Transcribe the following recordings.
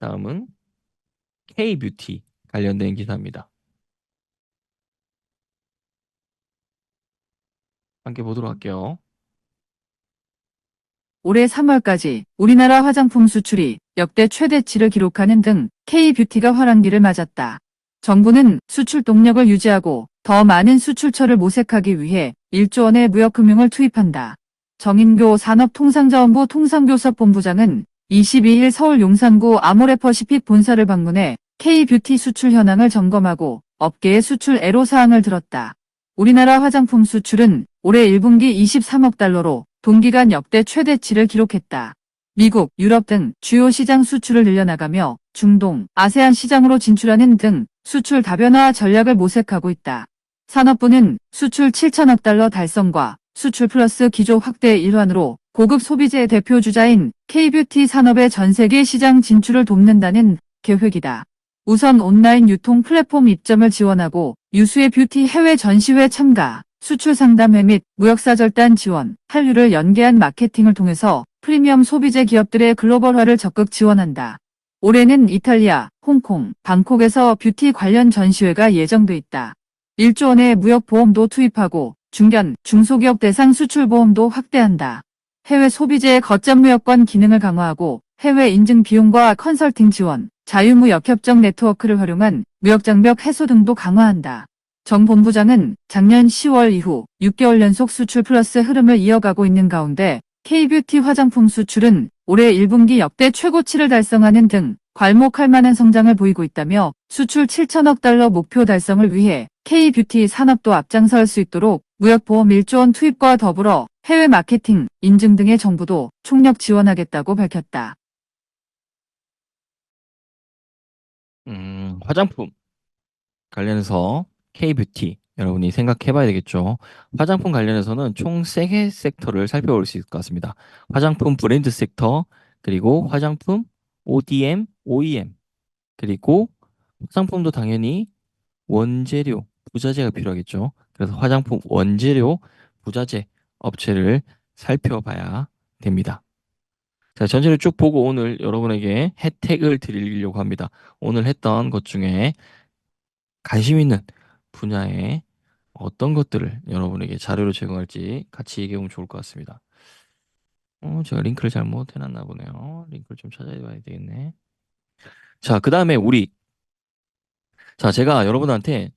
다음은 K뷰티 관련된 기사입니다. 함께 보도록 할게요. 올해 3월까지 우리나라 화장품 수출이 역대 최대치를 기록하는 등 K뷰티가 화랑기를 맞았다. 정부는 수출 동력을 유지하고 더 많은 수출처를 모색하기 위해 1조 원의 무역금융을 투입한다. 정인교 산업통상자원부 통상교섭본부장은 22일 서울 용산구 아모레퍼시픽 본사를 방문해 K뷰티 수출 현황을 점검하고 업계의 수출 애로사항을 들었다. 우리나라 화장품 수출은 올해 1분기 23억 달러로 동기간 역대 최대치를 기록했다. 미국, 유럽 등 주요 시장 수출을 늘려나가며 중동, 아세안 시장으로 진출하는 등 수출 다변화 전략을 모색하고 있다. 산업부는 수출 7천억 달러 달성과 수출 플러스 기조 확대의 일환으로 고급 소비재의 대표 주자인 K뷰티 산업의 전 세계 시장 진출을 돕는다는 계획이다. 우선 온라인 유통 플랫폼 입점을 지원하고 유수의 뷰티 해외 전시회 참가, 수출 상담회 및 무역사 절단 지원, 한류를 연계한 마케팅을 통해서 프리미엄 소비재 기업들의 글로벌화를 적극 지원한다. 올해는 이탈리아, 홍콩, 방콕에서 뷰티 관련 전시회가 예정돼 있다. 1조 원의 무역보험도 투입하고 중견, 중소기업 대상 수출보험도 확대한다. 해외 소비재의 거점 무역권 기능을 강화하고 해외 인증 비용과 컨설팅 지원, 자유무역협정 네트워크를 활용한 무역장벽 해소 등도 강화한다. 정 본부장은 작년 10월 이후 6개월 연속 수출 플러스 흐름을 이어가고 있는 가운데 K뷰티 화장품 수출은 올해 1분기 역대 최고치를 달성하는 등 괄목할 만한 성장을 보이고 있다며 수출 7천억 달러 목표 달성을 위해 K뷰티 산업도 앞장설 수 있도록 무역보험 1조 원 투입과 더불어 해외 마케팅, 인증 등의 정부도 총력 지원하겠다고 밝혔다. 화장품 관련해서 K뷰티 여러분이 생각해 봐야 되겠죠. 화장품 관련해서는 총 3개 섹터를 살펴볼 수 있을 것 같습니다. 화장품 브랜드 섹터, 그리고 화장품 ODM, OEM, 그리고 화장품도 당연히 원재료, 부자재가 필요하겠죠. 그래서 화장품 원재료, 부자재 업체를 살펴봐야 됩니다. 자, 전체를 쭉 보고 오늘 여러분에게 혜택을 드리려고 합니다. 오늘 했던 것 중에 관심 있는 분야에 어떤 것들을 여러분에게 자료로 제공할지 같이 얘기해 보면 좋을 것 같습니다. 제가 링크를 잘못 해놨나 보네요. 링크를 좀 찾아봐야 되겠네. 자, 그 다음에 제가 여러분한테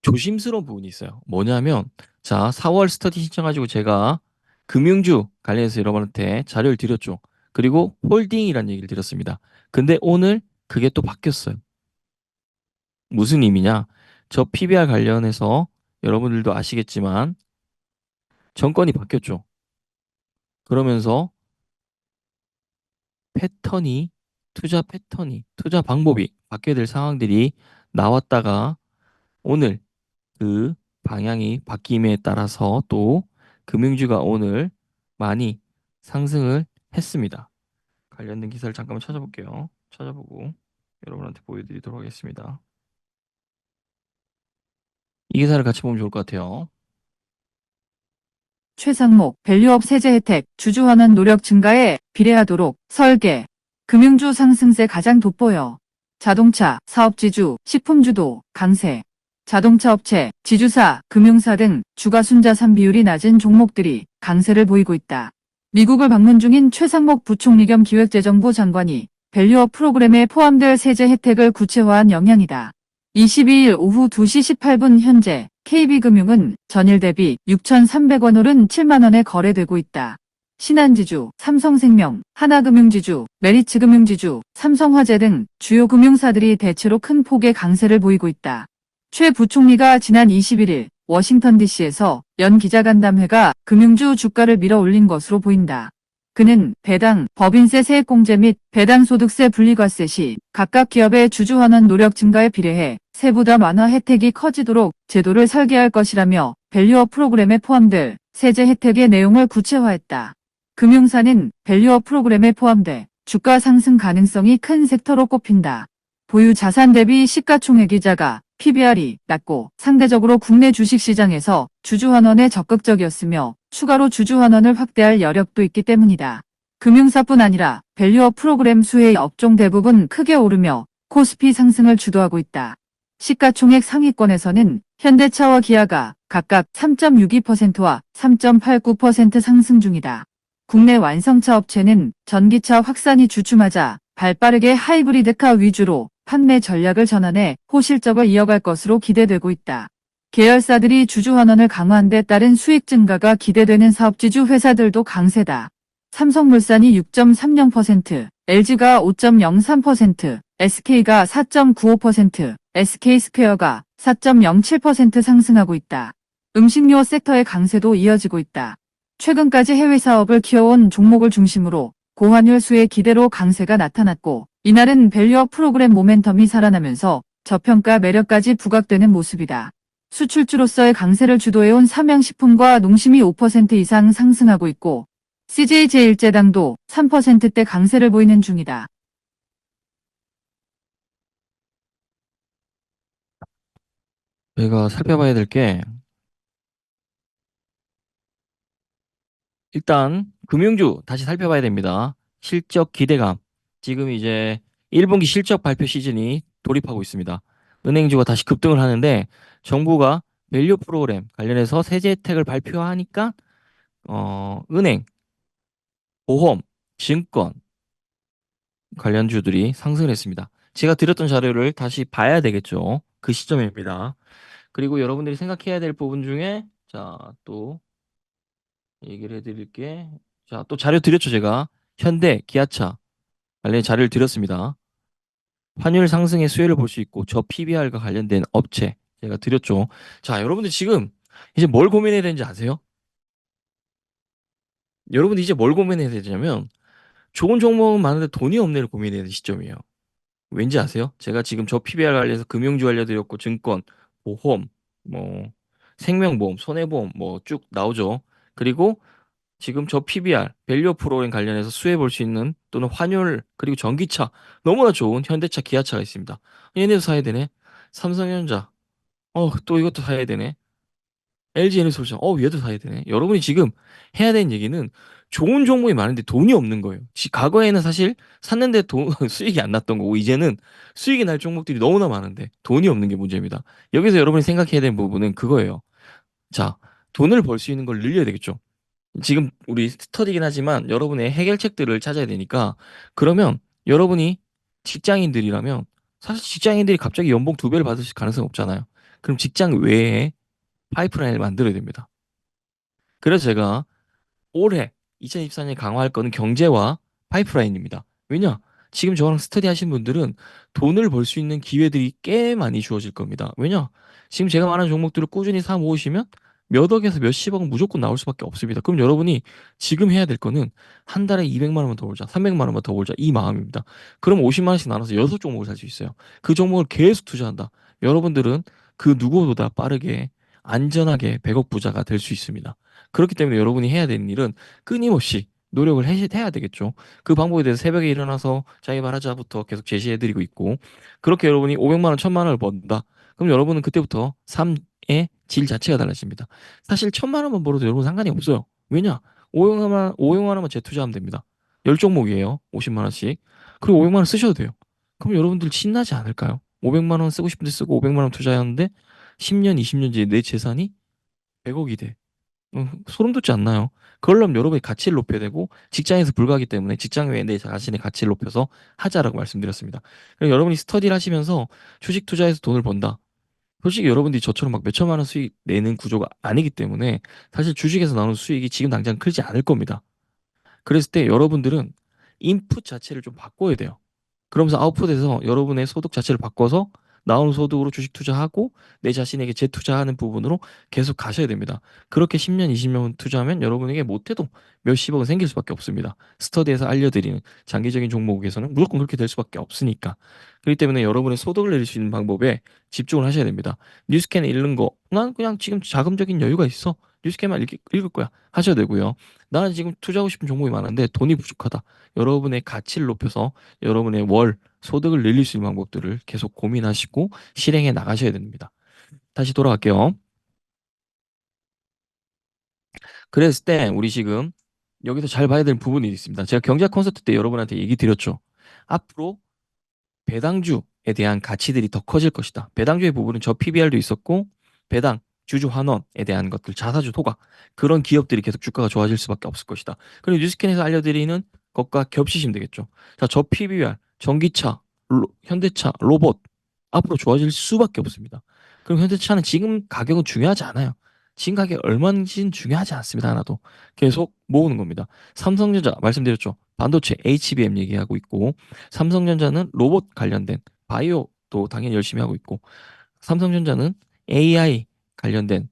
조심스러운 부분이 있어요. 뭐냐면, 자, 4월 스터디 신청가지고 제가 금융주 관련해서 여러분한테 자료를 드렸죠. 그리고 홀딩이라는 얘기를 드렸습니다. 근데 오늘 그게 또 바뀌었어요. 무슨 의미냐? 저 PBR 관련해서 여러분들도 아시겠지만 정권이 바뀌었죠. 그러면서 패턴이, 투자 방법이 바뀌어야 될 상황들이 나왔다가 오늘 그 방향이 바뀜에 따라서 또 금융주가 오늘 많이 상승을 했습니다. 관련된 기사를 잠깐만 찾아볼게요. 찾아보고 여러분한테 보여드리도록 하겠습니다. 이 기사를 같이 보면 좋을 것 같아요. 최상목, 밸류업 세제 혜택, 주주환원 노력 증가에 비례하도록 설계, 금융주 상승세 가장 돋보여. 자동차, 사업지주, 식품주도, 강세. 자동차 업체, 지주사, 금융사 등 주가 순자산 비율이 낮은 종목들이 강세를 보이고 있다. 미국을 방문 중인 최상목 부총리 겸 기획재정부 장관이 밸류업 프로그램에 포함될 세제 혜택을 구체화한 영향이다. 22일 오후 2시 18분 현재 KB금융은 전일 대비 6,300원 오른 7만원에 거래되고 있다. 신한지주, 삼성생명, 하나금융지주, 메리츠금융지주, 삼성화재 등 주요 금융사들이 대체로 큰 폭의 강세를 보이고 있다. 최 부총리가 지난 21일 워싱턴 DC에서 연 기자간담회가 금융주 주가를 밀어 올린 것으로 보인다. 그는 배당, 법인세 세액공제 및 배당소득세 분리과세 시 각각 기업의 주주환원 노력 증가에 비례해 세부담 완화 혜택이 커지도록 제도를 설계할 것이라며 밸류업 프로그램에 포함될 세제 혜택의 내용을 구체화했다. 금융사는 밸류업 프로그램에 포함돼 주가 상승 가능성이 큰 섹터로 꼽힌다. 보유 자산 대비 시가총액이 작아 PBR이 낮고 상대적으로 국내 주식시장에서 주주환원에 적극적이었으며 추가로 주주환원을 확대할 여력도 있기 때문이다. 금융사뿐 아니라 밸류업 프로그램 수혜의 업종 대부분 크게 오르며 코스피 상승을 주도하고 있다. 시가총액 상위권에서는 현대차와 기아가 각각 3.62%와 3.89% 상승 중이다. 국내 완성차 업체는 전기차 확산이 주춤하자 발빠르게 하이브리드카 위주로 판매 전략을 전환해 호실적을 이어갈 것으로 기대되고 있다. 계열사들이 주주 환원을 강화한 데 따른 수익 증가가 기대되는 사업지주 회사들도 강세다. 삼성물산이 6.30%, LG가 5.03%, SK가 4.95%, SK스퀘어가 4.07% 상승하고 있다. 음식료 섹터의 강세도 이어지고 있다. 최근까지 해외 사업을 키워온 종목을 중심으로 고환율 수의 기대로 강세가 나타났고, 이날은 밸류업 프로그램 모멘텀이 살아나면서 저평가 매력까지 부각되는 모습이다. 수출주로서의 강세를 주도해온 삼양식품과 농심이 5% 이상 상승하고 있고, CJ제일제당도 3%대 강세를 보이는 중이다. 저희가 살펴봐야 될 게 일단 금융주 다시 살펴봐야 됩니다. 실적 기대감. 지금 이제 1분기 실적 발표 시즌이 돌입하고 있습니다. 은행주가 다시 급등을 하는데 정부가 밸류 프로그램 관련해서 세제 혜택을 발표하니까 은행, 보험, 증권 관련주들이 상승을 했습니다. 제가 드렸던 자료를 다시 봐야 되겠죠. 그 시점입니다. 그리고 여러분들이 생각해야 될 부분 중에 자, 또 얘기를 해드릴게. 자, 또 자료 드렸죠, 제가. 현대, 기아차 관련 자료를 드렸습니다. 환율 상승의 수혜를 볼 수 있고 저 PBR과 관련된 업체 제가 드렸죠. 자, 여러분들 지금 이제 뭘 고민해야 되는지 아세요? 여러분들 이제 뭘 고민해야 되냐면 좋은 종목은 많은데 돈이 없네를 고민해야 되는 시점이에요. 왠지 아세요? 제가 지금 저 PBR 관련해서 금융주 알려드렸고 증권, 보험, 뭐 생명보험, 손해보험 뭐 쭉 나오죠. 그리고 지금 저 PBR, 밸류 프로그램 관련해서 수혜 볼 수 있는 또는 환율 그리고 전기차 너무나 좋은 현대차, 기아차가 있습니다. 얘네도 사야 되네. 삼성전자, 또 이것도 사야 되네. LG에너지솔루션, 얘도 사야 되네. 여러분이 지금 해야 되는 얘기는 좋은 종목이 많은데 돈이 없는 거예요. 과거에는 사실 샀는데 돈, 수익이 안 났던 거고, 이제는 수익이 날 종목들이 너무나 많은데 돈이 없는 게 문제입니다. 여기서 여러분이 생각해야 되는 부분은 그거예요. 자, 돈을 벌 수 있는 걸 늘려야 되겠죠. 지금 우리 스터디긴 하지만 여러분의 해결책들을 찾아야 되니까 그러면 여러분이 직장인들이라면 사실 직장인들이 갑자기 연봉 2배를 받을 가능성이 없잖아요. 그럼 직장 외에 파이프라인을 만들어야 됩니다. 그래서 제가 올해 2024년 강화할 거는 경제와 파이프라인입니다. 왜냐? 지금 저랑 스터디 하신 분들은 돈을 벌 수 있는 기회들이 꽤 많이 주어질 겁니다. 왜냐? 지금 제가 말하는 종목들을 꾸준히 사 모으시면 몇 억에서 몇십억은 무조건 나올 수밖에 없습니다. 그럼 여러분이 지금 해야 될 거는 한 달에 200만 원만 더 벌자, 300만 원만 더 벌자 이 마음입니다. 그럼 50만 원씩 나눠서 6종목을 살 수 있어요. 그 종목을 계속 투자한다. 여러분들은 그 누구보다 빠르게 안전하게 100억 부자가 될 수 있습니다. 그렇기 때문에 여러분이 해야 되는 일은 끊임없이 노력을 해야 되겠죠. 그 방법에 대해서 새벽에 일어나서 자기 말하자부터 계속 제시해드리고 있고, 그렇게 여러분이 500만 원, 1000만 원을 번다. 그럼 여러분은 그때부터 삶의 질 자체가 달라집니다. 사실 1000만 원만 벌어도 여러분 상관이 없어요. 왜냐? 500만 원만 재투자하면 됩니다. 10종목이에요. 50만 원씩. 그리고 500만 원 쓰셔도 돼요. 그럼 여러분들 신나지 않을까요? 500만 원 쓰고 싶은데 쓰고 500만 원 투자하는데 10년, 20년 뒤에 내 재산이 100억이 돼. 소름 돋지 않나요? 그러려면 여러분의 가치를 높여야 되고 직장에서 불가하기 때문에 직장 외에 내 자신의 가치를 높여서 하자라고 말씀드렸습니다. 그럼 여러분이 스터디를 하시면서 주식 투자해서 돈을 번다. 솔직히 여러분들이 저처럼 막 몇천만 원 수익 내는 구조가 아니기 때문에 사실 주식에서 나오는 수익이 지금 당장 크지 않을 겁니다. 그랬을 때 여러분들은 인풋 자체를 좀 바꿔야 돼요. 그러면서 아웃풋에서 여러분의 소득 자체를 바꿔서 나오는 소득으로 주식 투자하고 내 자신에게 재투자하는 부분으로 계속 가셔야 됩니다. 그렇게 10년, 20년 투자하면 여러분에게 못해도 몇십억은 생길 수밖에 없습니다. 스터디에서 알려드리는 장기적인 종목에서는 무조건 그렇게 될 수밖에 없으니까. 그렇기 때문에 여러분의 소득을 내릴 수 있는 방법에 집중을 하셔야 됩니다. 뉴스캔 읽는 거, 난 그냥 지금 자금적인 여유가 있어. 뉴스캔만 읽을 거야. 하셔야 되고요. 나는 지금 투자하고 싶은 종목이 많은데 돈이 부족하다. 여러분의 가치를 높여서 여러분의 월 소득을 늘릴 수 있는 방법들을 계속 고민하시고 실행해 나가셔야 됩니다. 다시 돌아갈게요. 그랬을 때 우리 지금 여기서 잘 봐야 될 부분이 있습니다. 제가 경제학 콘서트 때 여러분한테 얘기 드렸죠. 앞으로 배당주에 대한 가치들이 더 커질 것이다. 배당주의 부분은 저 PBR도 있었고, 배당, 주주 환원에 대한 것들, 자사주 토각, 그런 기업들이 계속 주가가 좋아질 수밖에 없을 것이다. 그리고 뉴스캔에서 알려드리는 것과 겹치시면 되겠죠. 자, 저 PBR, 전기차, 현대차, 로봇, 앞으로 좋아질 수밖에 없습니다. 그럼 현대차는 지금 가격은 중요하지 않아요. 지금 가격이 얼마인지는 중요하지 않습니다. 하나도. 계속 모으는 겁니다. 삼성전자, 말씀드렸죠. 반도체, HBM 얘기하고 있고, 삼성전자는 로봇 관련된 바이오도 당연히 열심히 하고 있고, 삼성전자는 AI 관련된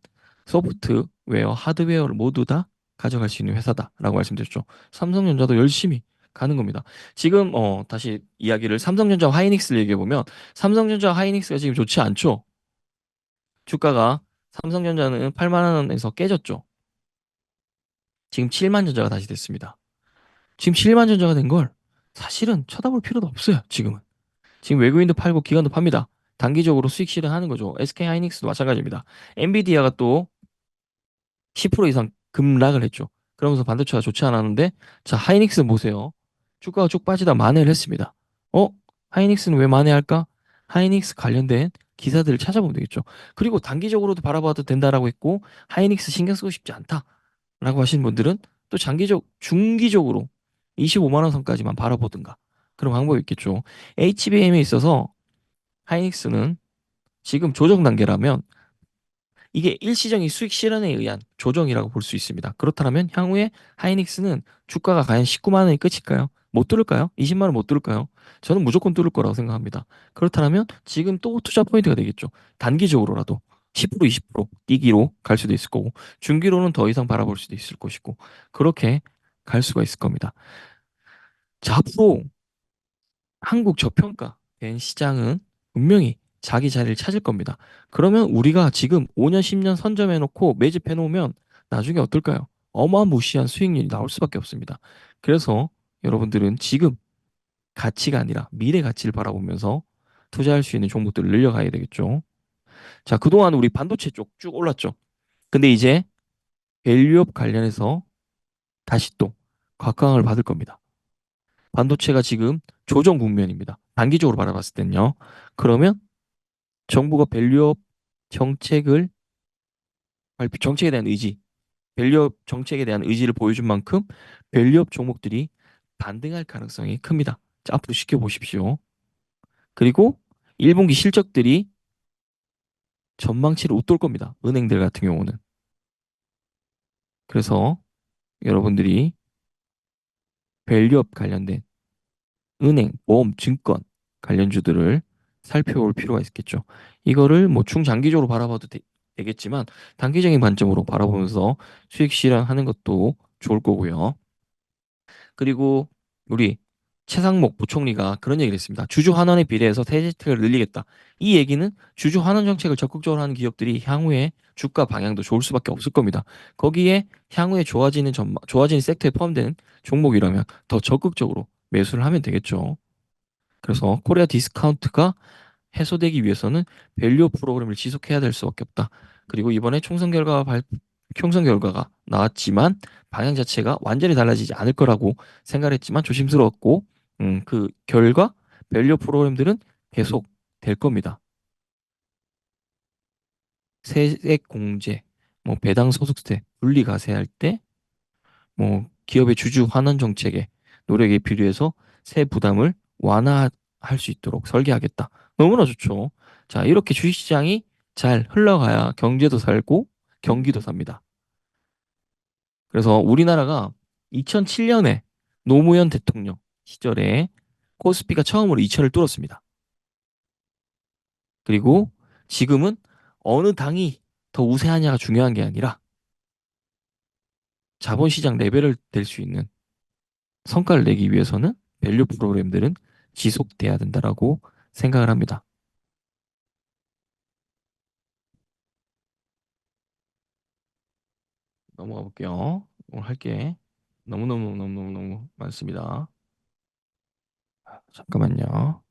소프트웨어, 하드웨어를 모두 다 가져갈 수 있는 회사다라고 말씀드렸죠. 삼성전자도 열심히 가는 겁니다. 지금 다시 이야기를 삼성전자 하이닉스를 얘기해 보면 삼성전자 하이닉스가 지금 좋지 않죠. 주가가 삼성전자는 8만 원에서 깨졌죠. 지금 7만 전자가 다시 됐습니다. 지금 7만 전자가 된 걸 사실은 쳐다볼 필요도 없어요. 지금은. 지금 외국인도 팔고 기관도 팝니다. 단기적으로 수익 실현하는 거죠. SK 하이닉스도 마찬가지입니다. 엔비디아가 또 10% 이상 급락을 했죠. 그러면서 반도체가 좋지 않았는데, 자, 하이닉스 보세요. 주가가 쭉 빠지다 만회를 했습니다. 어? 하이닉스는 왜 만회할까? 하이닉스 관련된 기사들을 찾아보면 되겠죠. 그리고 단기적으로도 바라봐도 된다라고 했고, 하이닉스 신경 쓰고 싶지 않다라고 하시는 분들은 또 중기적으로 25만 원 선까지만 바라보든가. 그런 방법이 있겠죠. HBM에 있어서 하이닉스는 지금 조정 단계라면 이게 일시적인 수익 실현에 의한 조정이라고 볼 수 있습니다. 그렇다면 향후에 하이닉스는 주가가 과연 19만 원이 끝일까요? 못 뚫을까요? 20만 원 못 뚫을까요? 저는 무조건 뚫을 거라고 생각합니다. 그렇다면 지금 또 투자 포인트가 되겠죠. 단기적으로라도 10% 20% 뛰기로 갈 수도 있을 거고 중기로는 더 이상 바라볼 수도 있을 것이고 그렇게 갈 수가 있을 겁니다. 자, 앞으로 한국 저평가된 시장은 분명히 자기 자리를 찾을 겁니다. 그러면 우리가 지금 5년, 10년 선점해 놓고 매집해 놓으면 나중에 어떨까요? 어마무시한 수익률이 나올 수밖에 없습니다. 그래서 여러분들은 지금 가치가 아니라 미래 가치를 바라보면서 투자할 수 있는 종목들을 늘려가야 되겠죠. 자, 그동안 우리 반도체 쪽 쭉 올랐죠. 근데 이제 밸류업 관련해서 다시 또 각광을 받을 겁니다. 반도체가 지금 조정 국면입니다. 단기적으로 바라봤을 때는요. 그러면 정부가 밸류업 정책을 정책에 대한 의지, 밸류업 정책에 대한 의지를 보여준 만큼 밸류업 종목들이 반등할 가능성이 큽니다. 자, 앞으로 지켜보십시오. 그리고 1분기 실적들이 전망치를 웃돌 겁니다. 은행들 같은 경우는. 그래서 여러분들이 밸류업 관련된 은행, 보험, 증권 관련주들을 살펴볼 필요가 있겠죠. 이거를 뭐 중장기적으로 바라봐도 되겠지만 단기적인 관점으로 바라보면서 수익 실현하는 것도 좋을 거고요. 그리고 우리 최상목 부총리가 그런 얘기를 했습니다. 주주 환원에 비례해서 세제 혜택을 늘리겠다. 이 얘기는 주주 환원 정책을 적극적으로 하는 기업들이 향후에 주가 방향도 좋을 수밖에 없을 겁니다. 거기에 향후에 좋아지는 섹터에 포함되는 종목이라면 더 적극적으로 매수를 하면 되겠죠. 그래서 코리아 디스카운트가 해소되기 위해서는 밸류 프로그램을 지속해야 될 수밖에 없다. 그리고 이번에 총선 결과가 나왔지만 방향 자체가 완전히 달라지지 않을 거라고 생각했지만 조심스러웠고 그 결과 밸류 프로그램들은 계속 될 겁니다. 세액 공제, 뭐 배당 소득세, 분리 과세할 때 뭐 기업의 주주 환원 정책에 노력에 비례해서 세 부담을 완화할 수 있도록 설계하겠다. 너무나 좋죠. 자, 이렇게 주식시장이 잘 흘러가야 경제도 살고 경기도 삽니다. 그래서 우리나라가 2007년에 노무현 대통령 시절에 코스피가 처음으로 2천을 뚫었습니다. 그리고 지금은 어느 당이 더 우세하냐가 중요한 게 아니라 자본시장 레벨을 될 수 있는 성과를 내기 위해서는 밸류 프로그램들은 지속돼야 된다라고 생각을 합니다. 넘어가 볼게요. 오늘 할 게 너무너무 많습니다. 잠깐만요.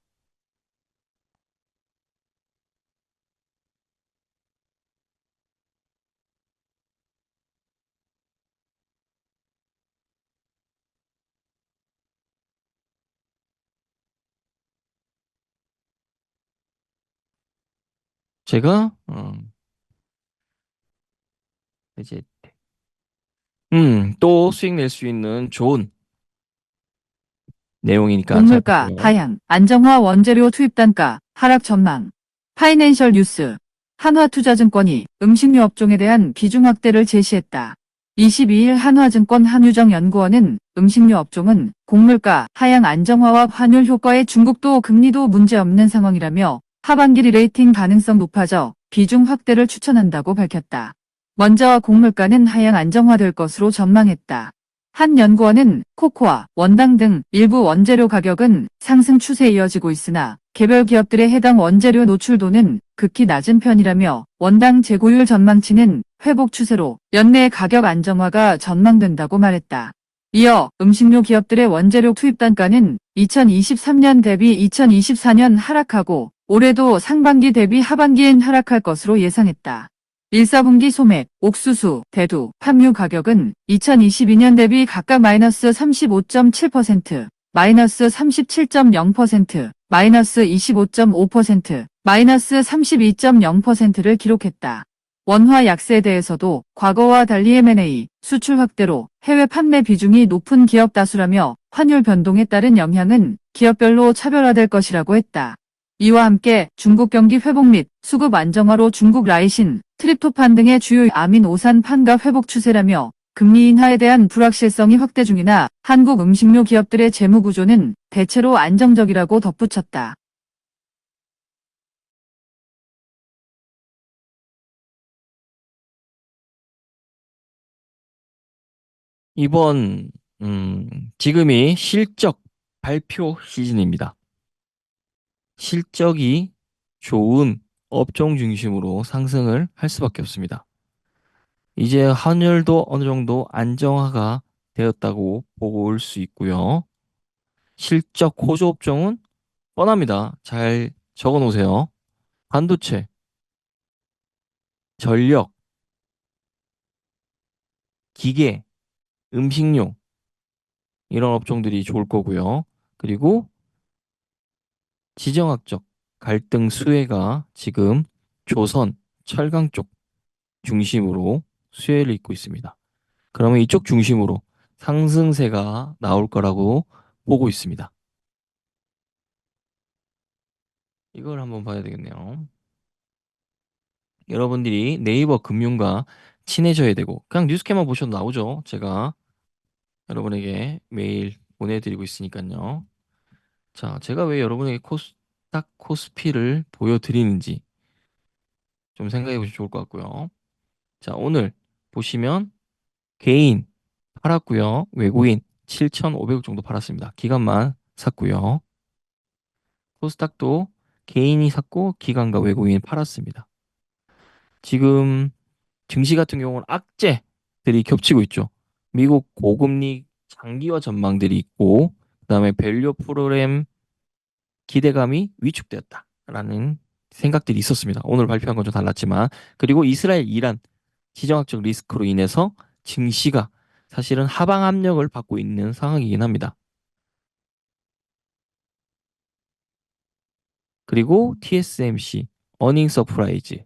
제가 이제 또 수익 낼 수 있는 좋은 내용이니까 잘 곡물가 보세요. 하향, 안정화 원재료 투입 단가 하락 전망. 파이낸셜 뉴스. 한화투자증권이 음식료 업종에 대한 비중 확대를 제시했다. 22일 한화증권 한유정연구원은 음식료 업종은 곡물가 하향 안정화와 환율 효과에 중국도 금리도 문제없는 상황이라며 하반기 리레이팅 가능성 높아져 비중 확대를 추천한다고 밝혔다. 먼저 곡물가는 하향 안정화될 것으로 전망했다. 한 연구원은 코코아, 원당 등 일부 원재료 가격은 상승 추세에 이어지고 있으나 개별 기업들의 해당 원재료 노출도는 극히 낮은 편이라며 원당 재고율 전망치는 회복 추세로 연내 가격 안정화가 전망된다고 말했다. 이어 음식료 기업들의 원재료 투입 단가는 2023년 대비 2024년 하락하고 올해도 상반기 대비 하반기엔 하락할 것으로 예상했다. 1, 4분기 소맥, 옥수수, 대두, 팜유 가격은 2022년 대비 각각 마이너스 35.7%, 마이너스 37.0%, 마이너스 25.5%, 마이너스 32.0%를 기록했다. 원화 약세에 대해서도 과거와 달리 M&A, 수출 확대로 해외 판매 비중이 높은 기업 다수라며 환율 변동에 따른 영향은 기업별로 차별화될 것이라고 했다. 이와 함께 중국 경기 회복 및 수급 안정화로 중국 라이신, 트립토판 등의 주요 아민오산 판가 회복 추세라며 금리 인하에 대한 불확실성이 확대 중이나 한국 음식료 기업들의 재무 구조는 대체로 안정적이라고 덧붙였다. 이번 지금이 실적 발표 시즌입니다. 실적이 좋은 업종 중심으로 상승을 할 수밖에 없습니다. 이제 환율도 어느 정도 안정화가 되었다고 보고 올 수 있고요. 실적 호조 업종은 뻔합니다. 잘 적어 놓으세요. 반도체, 전력, 기계, 음식료 이런 업종들이 좋을 거고요. 그리고 지정학적 갈등 수혜가 지금 조선, 철강 쪽 중심으로 수혜를 잇고 있습니다. 그러면 이쪽 중심으로 상승세가 나올 거라고 보고 있습니다. 이걸 한번 봐야 되겠네요. 여러분들이 네이버 금융과 친해져야 되고 그냥 뉴스캐만 보셔도 나오죠. 제가 여러분에게 매일 보내드리고 있으니까요. 자, 제가 왜 여러분에게 코스닥 코스피를 보여드리는지 좀 생각해 보시면 좋을 것 같고요. 자, 오늘 보시면 개인 팔았고요. 외국인 7,500억 정도 팔았습니다. 기관만 샀고요. 코스닥도 개인이 샀고 기관과 외국인이 팔았습니다. 지금 증시 같은 경우는 악재들이 겹치고 있죠. 미국 고금리 장기화 전망들이 있고 그다음에 밸류 프로그램 기대감이 위축되었다라는 생각들이 있었습니다. 오늘 발표한 건 좀 달랐지만 그리고 이스라엘 이란 지정학적 리스크로 인해서 증시가 사실은 하방 압력을 받고 있는 상황이긴 합니다. 그리고 TSMC 어닝 서프라이즈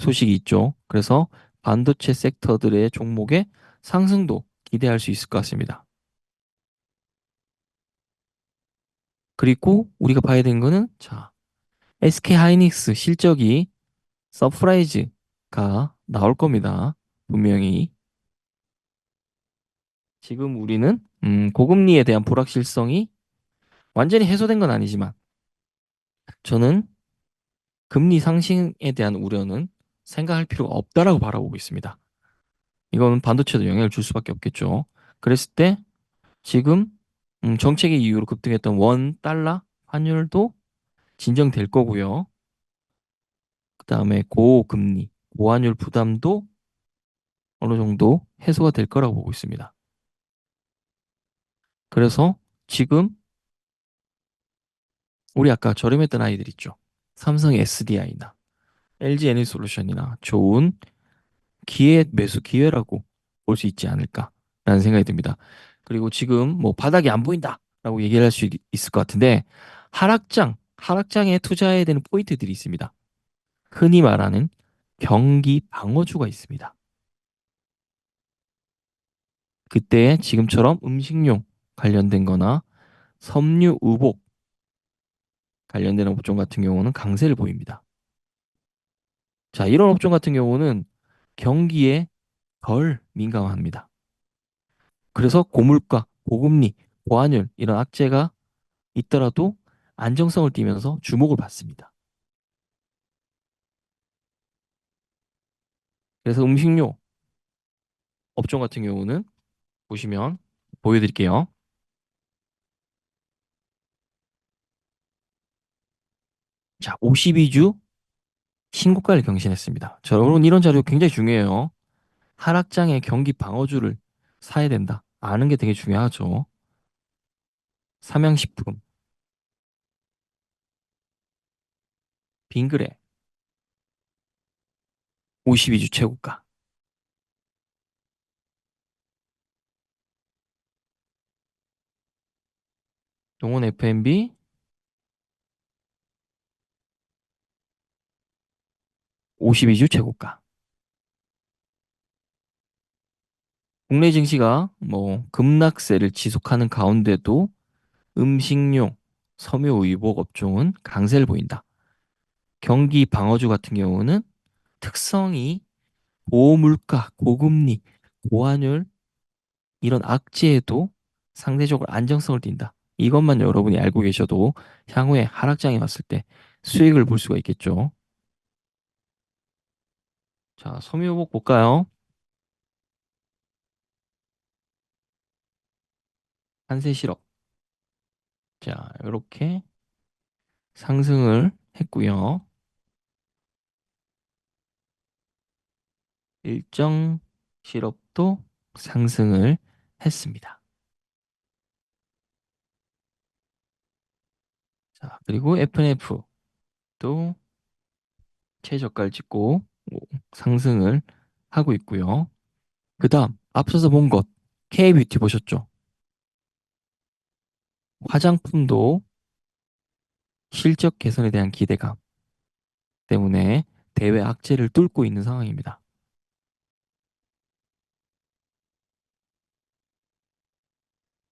소식이 있죠. 그래서 반도체 섹터들의 종목의 상승도 기대할 수 있을 것 같습니다. 그리고 우리가 봐야 되는 거는 자, SK 하이닉스 실적이 서프라이즈가 나올 겁니다. 분명히 지금 우리는 고금리에 대한 불확실성이 완전히 해소된 건 아니지만 저는 금리 상승에 대한 우려는 생각할 필요가 없다라고 바라보고 있습니다. 이거는 반도체도 영향을 줄 수밖에 없겠죠. 그랬을 때 지금 정책의 이유로 급등했던 원 달러 환율도 진정될 거고요. 그다음에 고금리, 고환율 부담도 어느 정도 해소가 될 거라고 보고 있습니다. 그래서 지금 우리 아까 저렴했던 아이들 있죠. 삼성 SDI나 LG 에너지솔루션이나 좋은 기회 매수 기회라고 볼 수 있지 않을까라는 생각이 듭니다. 그리고 지금 뭐 바닥이 안 보인다라고 얘기를 할 수 있을 것 같은데 하락장 하락장에 투자해야 되는 포인트들이 있습니다. 흔히 말하는 경기 방어주가 있습니다. 그때 지금처럼 음식료 관련된 거나 섬유 의복 관련된 업종 같은 경우는 강세를 보입니다. 자, 이런 업종 같은 경우는 경기에 덜 민감합니다. 그래서 고물가, 고금리, 고환율 이런 악재가 있더라도 안정성을 띠면서 주목을 받습니다. 그래서 음식료 업종 같은 경우는 보시면 보여드릴게요. 자, 52주 신고가를 경신했습니다. 자, 여러분 이런 자료 굉장히 중요해요. 하락장에 경기 방어주를 사야 된다. 아는 게 되게 중요하죠. 삼양식품, 빙그레, 52주 최고가. 동원 F&B, 52주 최고가. 국내 증시가 뭐 급락세를 지속하는 가운데도 음식료, 섬유 의복 업종은 강세를 보인다. 경기 방어주 같은 경우는 특성이 고물가, 고금리, 고환율 이런 악재에도 상대적으로 안정성을 띈다. 이것만 여러분이 알고 계셔도 향후에 하락장에 왔을 때 수익을 볼 수가 있겠죠. 자, 섬유유복 볼까요? 한세실업. 자, 이렇게 상승을 했고요. 일정 실업도 상승을 했습니다. 자, 그리고 FNF도 최저가를 찍고 상승을 하고 있고요. 그 다음, 앞서서 본 것, K뷰티 보셨죠? 화장품도 실적 개선에 대한 기대감 때문에 대외 악재를 뚫고 있는 상황입니다.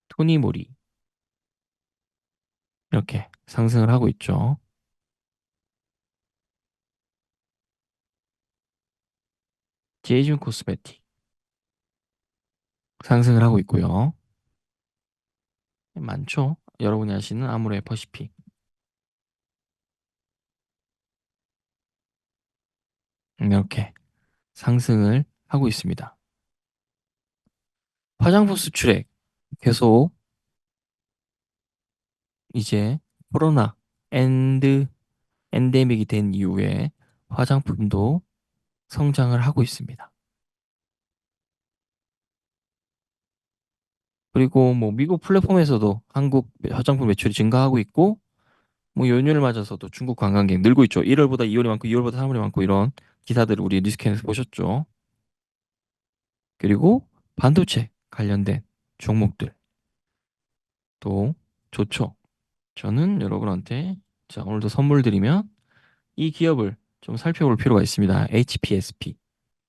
토니모리 이렇게 상승을 하고 있죠. 제이준 코스메틱 상승을 하고 있고요. 많죠. 여러분이 아시는 아모레 퍼시픽 이렇게 상승을 하고 있습니다. 화장품 수출액 계속 이제 코로나 엔드 엔데믹이 된 이후에 화장품도 성장을 하고 있습니다. 그리고 뭐 미국 플랫폼에서도 한국 화장품 매출이 증가하고 있고 뭐 연휴를 맞아서도 중국 관광객 늘고 있죠. 1월보다 2월이 많고 2월보다 3월이 많고 이런 기사들을 우리 뉴스캔에서 보셨죠. 그리고 반도체 관련된 종목들 또 좋죠. 저는 여러분한테 자, 오늘도 선물 드리면 이 기업을 좀 살펴볼 필요가 있습니다. HPSP.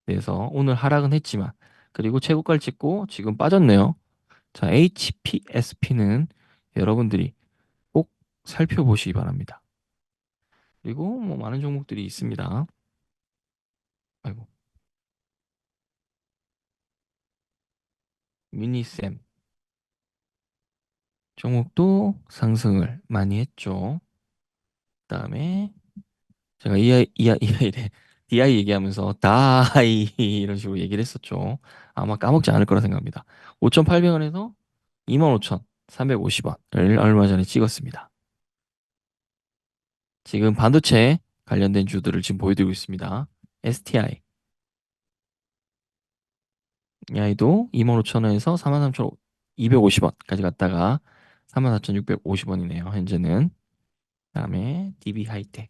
그래서 오늘 하락은 했지만 그리고 최고가를 찍고 지금 빠졌네요. 자, HPSP는 여러분들이 꼭 살펴보시기 바랍니다. 그리고 뭐 많은 종목들이 있습니다. 아이고, 미니쌤 종목도 상승을 많이 했죠. 그다음에 제가 이아이래 DI 얘기하면서 다이 이런 식으로 얘기를 했었죠. 아마 까먹지 않을 거라 생각합니다. 5,800원에서 25,350원을 얼마 전에 찍었습니다. 지금 반도체 관련된 주들을 지금 보여드리고 있습니다. STI 이 아이도 25,000원에서 33,250원까지 갔다가 34,650원이네요. 현재는. 그다음에 DB 하이텍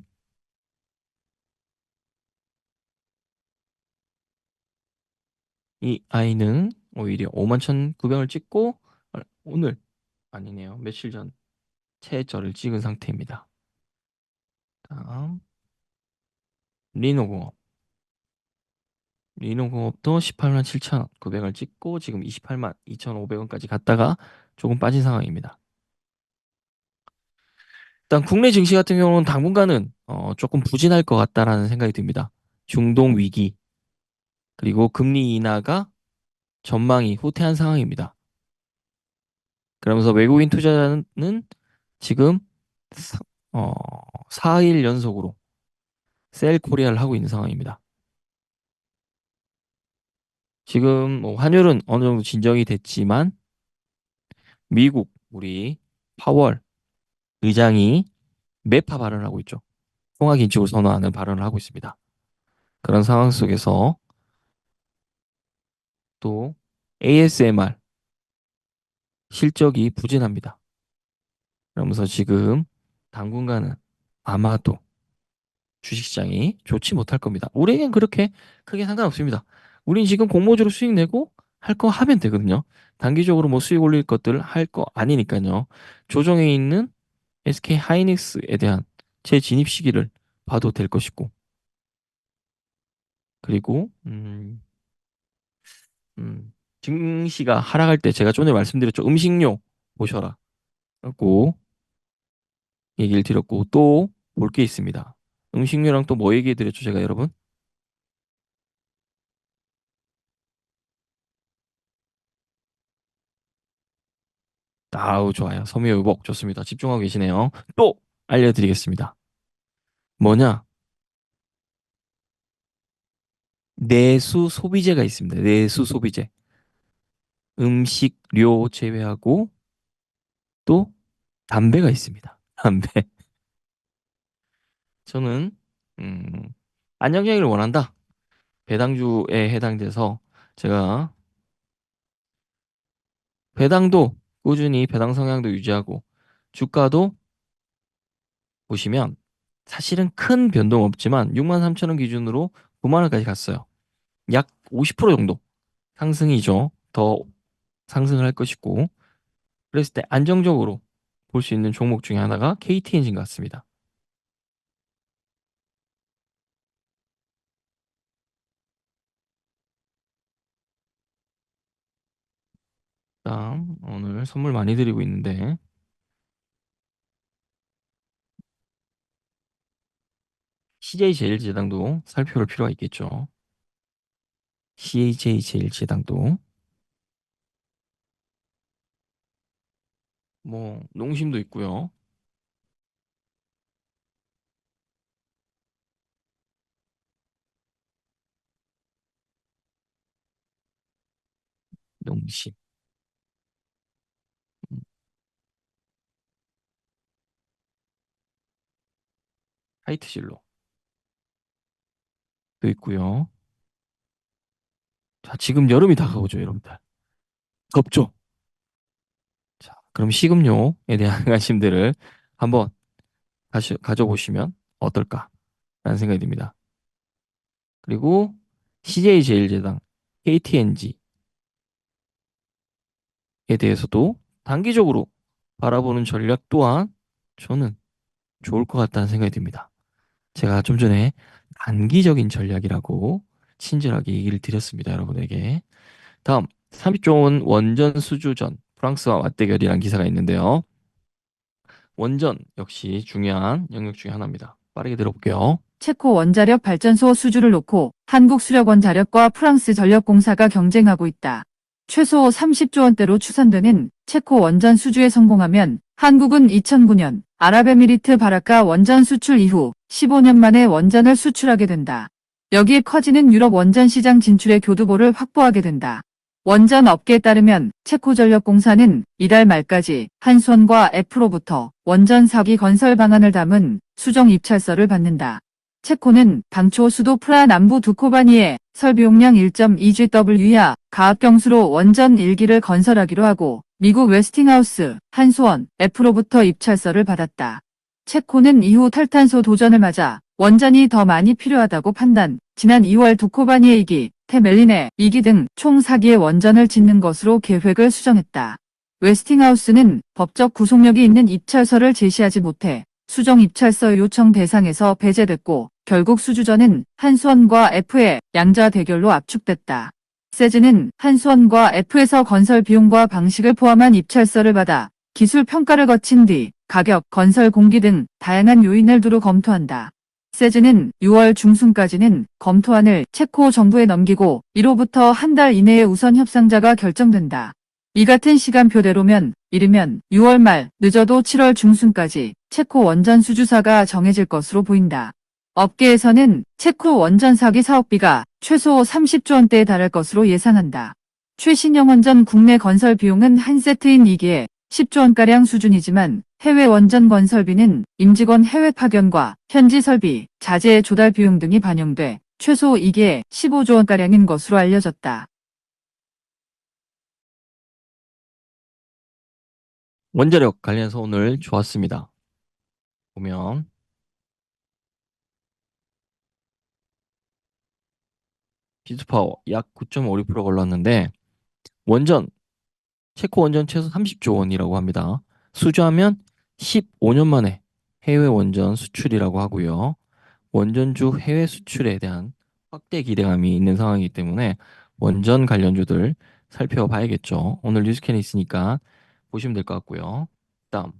이 아이는 오히려 51,900원을 찍고 오늘 아니네요. 며칠 전 최저를 찍은 상태입니다. 다음, 리노공업. 리노공업도 18만 7,900원을 찍고 지금 28만 2,500원까지 갔다가 조금 빠진 상황입니다. 일단 국내 증시 같은 경우는 당분간은 조금 부진할 것 같다라는 생각이 듭니다. 중동 위기 그리고 금리 인하가 전망이 후퇴한 상황입니다. 그러면서 외국인 투자자는 지금 사, 어, 4일 연속으로 셀 코리아를 하고 있는 상황입니다. 지금 뭐 환율은 어느 정도 진정이 됐지만 미국 우리 파월 의장이 매파 발언을 하고 있죠. 통화 긴축을 선호하는 발언을 하고 있습니다. 그런 상황 속에서 또 ASMR 실적이 부진합니다. 그러면서 지금 당분간은 아마도 주식시장이 좋지 못할 겁니다. 우리에겐 그렇게 크게 상관없습니다. 우린 지금 공모주로 수익 내고 할 거 하면 되거든요. 단기적으로 뭐 수익 올릴 것들 할 거 아니니까요. 조정에 있는 SK 하이닉스에 대한 재진입 시기를 봐도 될 것이고, 그리고 증시가 하락할 때 제가 전에 말씀드렸죠. 음식료 보셔라. 라고 얘기를 드렸고 또 볼 게 있습니다. 음식료랑 또 뭐 얘기해 드렸죠, 제가 여러분? 아우 좋아요. 섬유유복 좋습니다. 집중하고 계시네요. 또 알려드리겠습니다. 뭐냐? 내수 소비재가 있습니다. 내수 소비재. 음식료 제외하고 또 담배가 있습니다. 담배. 저는 음, 안정적이를 원한다. 배당주에 해당돼서 제가 배당도 꾸준히 배당 성향도 유지하고 주가도 보시면 사실은 큰 변동 없지만 6만 3천 원 기준으로 9만 원까지 갔어요. 약 50% 정도 상승이죠. 더 상승을 할 것이고 그랬을 때 안정적으로 볼 수 있는 종목 중에 하나가 KT 엔진 같습니다. 다음 오늘 선물 많이 드리고 있는데 CJ제일제당도 살펴볼 필요가 있겠죠. CJ제일제당도 뭐 농심도 있고요. 농심, 음, 하이트실로도 있고요. 자, 지금 여름이 다가오죠, 여러분들. 덥죠? 자, 그럼 식음료에 대한 관심들을 한번 다시 가져보시면 어떨까라는 생각이 듭니다. 그리고 CJ제일제당, KTNG에 대해서도 단기적으로 바라보는 전략 또한 저는 좋을 것 같다는 생각이 듭니다. 제가 좀 전에 단기적인 전략이라고 친절하게 얘기를 드렸습니다, 여러분에게. 다음, 30조 원 원전 수주전, 프랑스와 맞대결이라는 기사가 있는데요. 원전 역시 중요한 영역 중에 하나입니다. 빠르게 들어볼게요. 체코 원자력 발전소 수주를 놓고 한국 수력원자력과 프랑스 전력공사가 경쟁하고 있다. 최소 30조 원대로 추산되는 체코 원전 수주에 성공하면 한국은 2009년 아랍에미리트 바라카 원전 수출 이후 15년 만에 원전을 수출하게 된다. 여기에 커지는 유럽 원전 시장 진출의 교두보를 확보하게 된다. 원전 업계에 따르면 체코전력공사는 이달 말까지 한수원과 F로부터 원전 4기 건설 방안을 담은 수정 입찰서를 받는다. 체코는 당초 수도 프라 남부 두코바니에 설비용량 1.2GW 이하 가압경수로 원전 1기를 건설하기로 하고 미국 웨스팅하우스, 한수원, F로부터 입찰서를 받았다. 체코는 이후 탈탄소 도전을 맞아 원전이 더 많이 필요하다고 판단, 지난 2월 두코바니에 2기, 테멜린에 2기 등 총 4기의 원전을 짓는 것으로 계획을 수정했다. 웨스팅하우스는 법적 구속력이 있는 입찰서를 제시하지 못해 수정 입찰서 요청 대상에서 배제됐고 결국 수주전은 한수원과 F의 양자 대결로 압축됐다. 세즈는 한수원과 F에서 건설 비용과 방식을 포함한 입찰서를 받아 기술 평가를 거친 뒤 가격, 건설 공기 등 다양한 요인을 두루 검토한다. 세즈는 6월 중순까지는 검토안을 체코 정부에 넘기고 이로부터 한 달 이내에 우선 협상자가 결정된다. 이 같은 시간표대로면 이르면 6월 말, 늦어도 7월 중순까지 체코 원전 수주사가 정해질 것으로 보인다. 업계에서는 체코 원전 사기 사업비가 최소 30조 원대에 달할 것으로 예상한다. 최신형 원전 국내 건설 비용은 한 세트인 2기에 10조 원가량 수준이지만 해외 원전 건설비는 임직원 해외 파견과 현지 설비, 자재 조달 비용 등이 반영돼 최소 2기에 15조 원가량인 것으로 알려졌다. 원자력 관련해서 오늘 좋았습니다. 보면 비즈파워 약 9.56% 걸렀는데 원전 체코 원전 최소 30조 원이라고 합니다. 수주하면 15년 만에 해외 원전 수출이라고 하고요. 원전주 해외 수출에 대한 확대 기대감이 있는 상황이기 때문에 원전 관련주들 살펴봐야겠죠. 오늘 뉴스캔이 있으니까 보시면 될 것 같고요. 다음